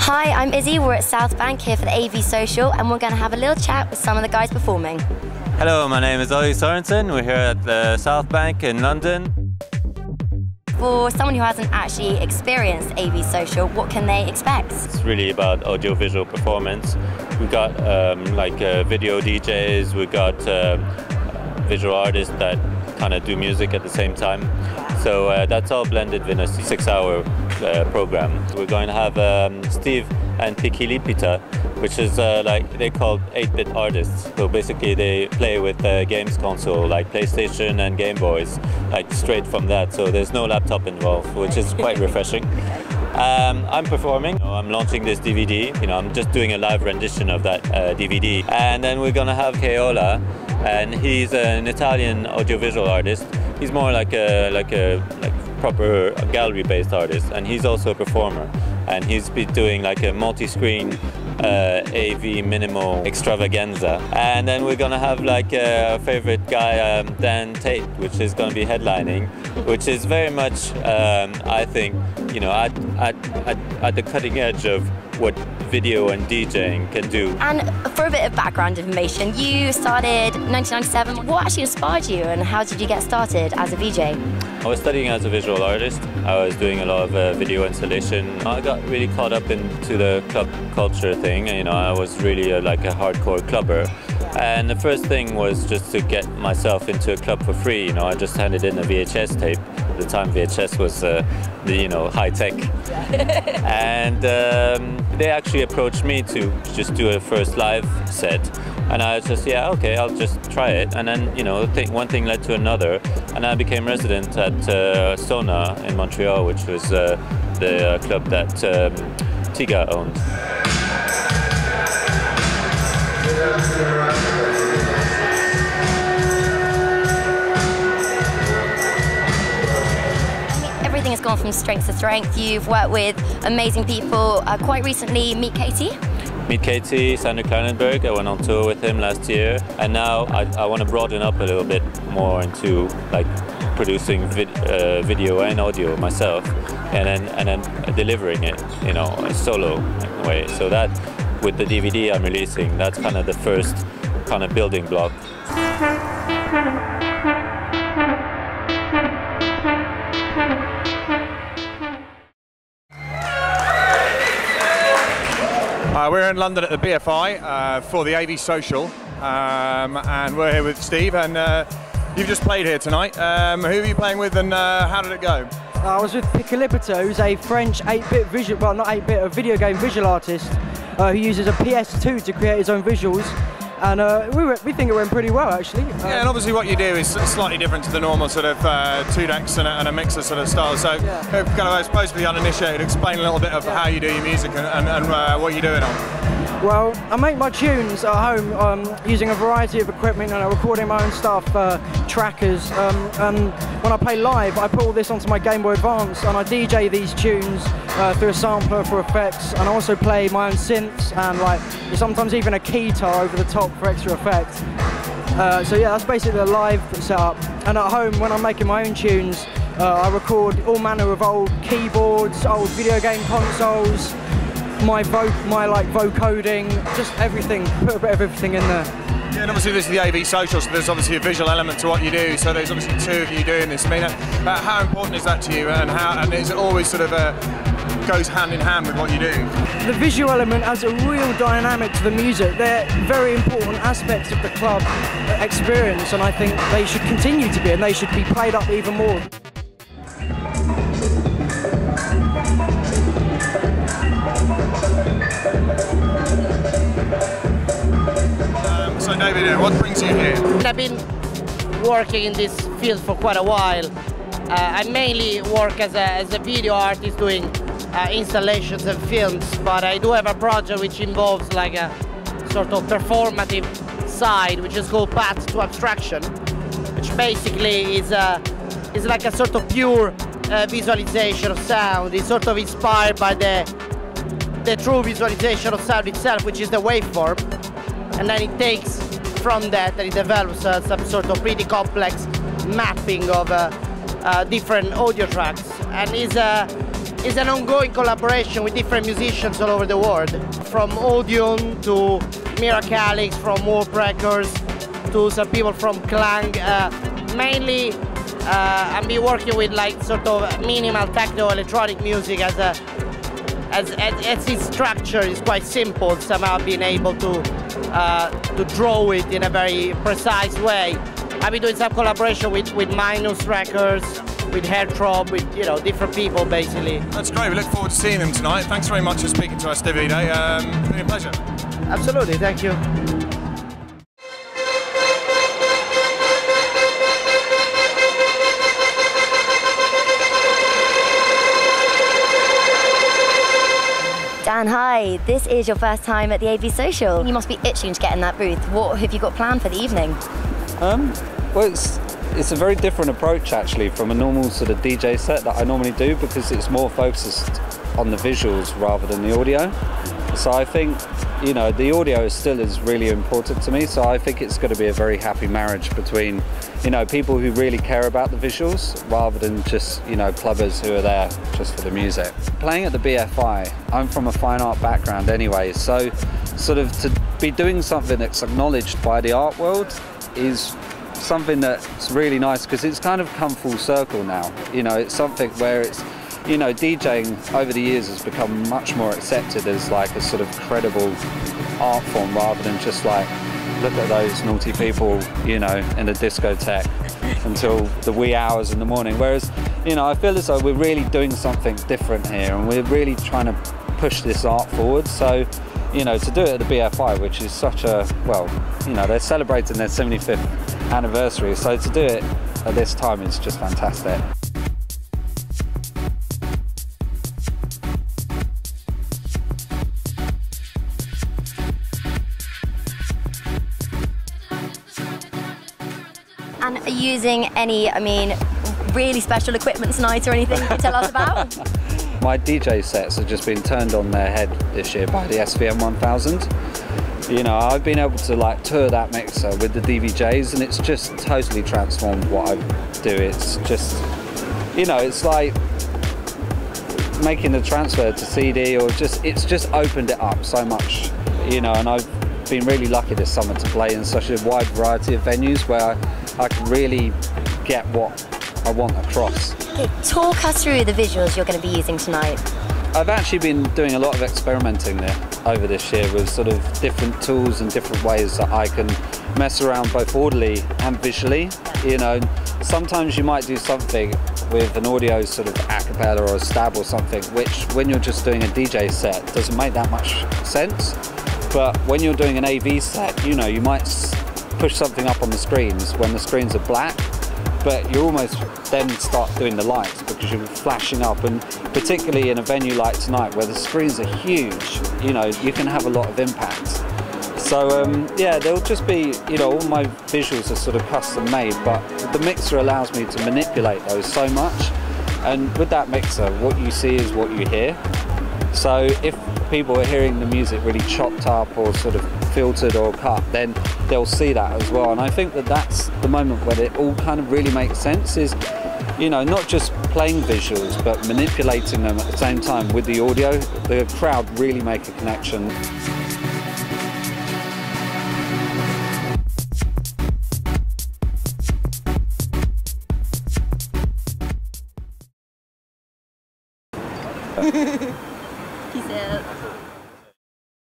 Hi, I'm Izzy. We're at South Bank here for the AV Social, and we're going to have a little chat with some of the guys performing. Hello, my name is Oli Sorenson. We're here at the South Bank in London. For someone who hasn't actually experienced AV Social, what can they expect? It's really about audio-visual performance. We've got video DJs, we've got visual artists that kind of do music at the same time. So that's all blended in a 6-hour program. We're going to have Steve and Pikilipita, which is they call 8-bit artists. So basically they play with games console like PlayStation and Game Boys, like straight from that. So there's no laptop involved, which is quite refreshing. I'm performing. I'm launching this DVD. I'm just doing a live rendition of that DVD. And then we're gonna have Keola, and he's an Italian audiovisual artist. He's more like a proper gallery-based artist, and he's also a performer. And he's been doing like a multi-screen AV minimal extravaganza. And then we're gonna have like a favorite guy, Dan-tait, which is gonna be headlining, which is very much, I think, at the cutting edge of what video and DJing can do. And for a bit of background information, you started in 1997. What actually inspired you, and how did you get started as a VJ? I was studying as a visual artist. I was doing a lot of video installation. I got really caught up into the club culture thing. I was really like a hardcore clubber. And the first thing was just to get myself into a club for free. I just handed in a VHS tape. At the time, VHS was high tech. And they actually approached me to just do a first live set. And I was just, yeah, okay, I'll just try it. And then, one thing led to another. And I became resident at Sona in Montreal, which was the club that Tiga owned. Everything has gone from strength to strength. You've worked with amazing people. Quite recently, Meet Katie. Meet Katie, Sander Kleinenberg. I went on tour with him last year, and now I want to broaden up a little bit more into like producing video and audio myself, and then delivering it, a solo way. So that, with the DVD I'm releasing, that's kind of the first kind of building block. We're in London at the BFI for the AV Social, and we're here with Steve, and you've just played here tonight. Who are you playing with, and how did it go? I was with Pikilipita, who's a French 8-bit visual, well, not 8-bit, a video game visual artist who uses a PS2 to create his own visuals. And we think it went pretty well, actually. Yeah, and obviously what you do is slightly different to the normal sort of 2 decks and a mixer sort of style. So, yeah. Kind of, I suppose, for the uninitiated, explain a little bit of how you do your music and what you're doing on. Well, I make my tunes at home using a variety of equipment, and I'm recording my own stuff, trackers. When I play live, I put all this onto my Game Boy Advance, and I DJ these tunes through a sampler for effects, and I also play my own synths and sometimes even a keytar over the top for extra effect. So yeah, that's basically the live setup. And at home, when I'm making my own tunes, I record all manner of old keyboards, old video game consoles, my vocoding, just everything, put a bit of everything in there. Yeah, and obviously this is the AV Social, so there's obviously a visual element to what you do, so there's obviously 2 of you doing this. I mean, how important is that to you, and is it always sort of goes hand in hand with what you do? The visual element adds a real dynamic to the music. They're very important aspects of the club experience, and I think they should continue to be, and they should be played up even more. So David, what brings you here? I've been working in this field for quite a while. I mainly work as a video artist, doing installations and films, but I do have a project which involves like a sort of performative side, which is called Path to Abstraction, which basically is like a sort of pure visualization of sound. It's sort of inspired by the true visualization of sound itself, which is the waveform, and then it takes from that and it develops some sort of pretty complex mapping of different audio tracks, and is an ongoing collaboration with different musicians all over the world, from Odeon to Miracalix, from Warp Records to some people from Clang. Mainly I've been working with like sort of minimal techno electronic music as its structure is quite simple. Somehow being able to draw it in a very precise way. I've been doing some collaboration with Minus Records, with Hairtrop, with different people basically. That's great. We look forward to seeing them tonight. Thanks very much for speaking to us, Davide. It's been a pleasure. Absolutely, thank you. Dan, hi. This is your first time at the AV Social. You must be itching to get in that booth. What have you got planned for the evening? Well, it's a very different approach actually from a normal sort of DJ set that I normally do, because it's more focused on the visuals rather than the audio. So I think, the audio still is really important to me, so I think it's going to be a very happy marriage between, people who really care about the visuals rather than just, clubbers who are there just for the music. Playing at the BFI, I'm from a fine art background anyway, so sort of to be doing something that's acknowledged by the art world is something that's really nice, because it's kind of come full circle now. It's something where it's, DJing over the years has become much more accepted as like a sort of credible art form, rather than just like, look at those naughty people, in a discotheque until the wee hours in the morning. Whereas, I feel as though we're really doing something different here, and we're really trying to push this art forward. So, to do it at the BFI, which is such a, they're celebrating their 75th anniversary, so to do it at this time is just fantastic. And are you using any, really special equipment tonight or anything you can tell us about? My DJ sets have just been turned on their head this year by the SVM 1000. I've been able to like tour that mixer with the DVJs, and it's just totally transformed what I do. It's just, it's like making the transfer to CD, or it's just opened it up so much, and I've been really lucky this summer to play in such a wide variety of venues where I can really get what I want across. Okay, talk us through the visuals you're going to be using tonight. I've actually been doing a lot of experimenting there over this year with sort of different tools and different ways that I can mess around both audibly and visually. Sometimes you might do something with an audio sort of a cappella or a stab or something, which when you're just doing a DJ set doesn't make that much sense. But when you're doing an AV set, you might push something up on the screens when the screens are black, but you almost then start doing the lights because you're flashing up, and particularly in a venue like tonight where the screens are huge, you can have a lot of impact. So yeah, there'll just be, all my visuals are sort of custom made, but the mixer allows me to manipulate those so much, and with that mixer, what you see is what you hear. So if people are hearing the music really chopped up or sort of filtered or cut, then they'll see that as well. And I think that that's the moment where it all kind of really makes sense, is, not just playing visuals, but manipulating them at the same time with the audio. The crowd really make a connection. Peace out.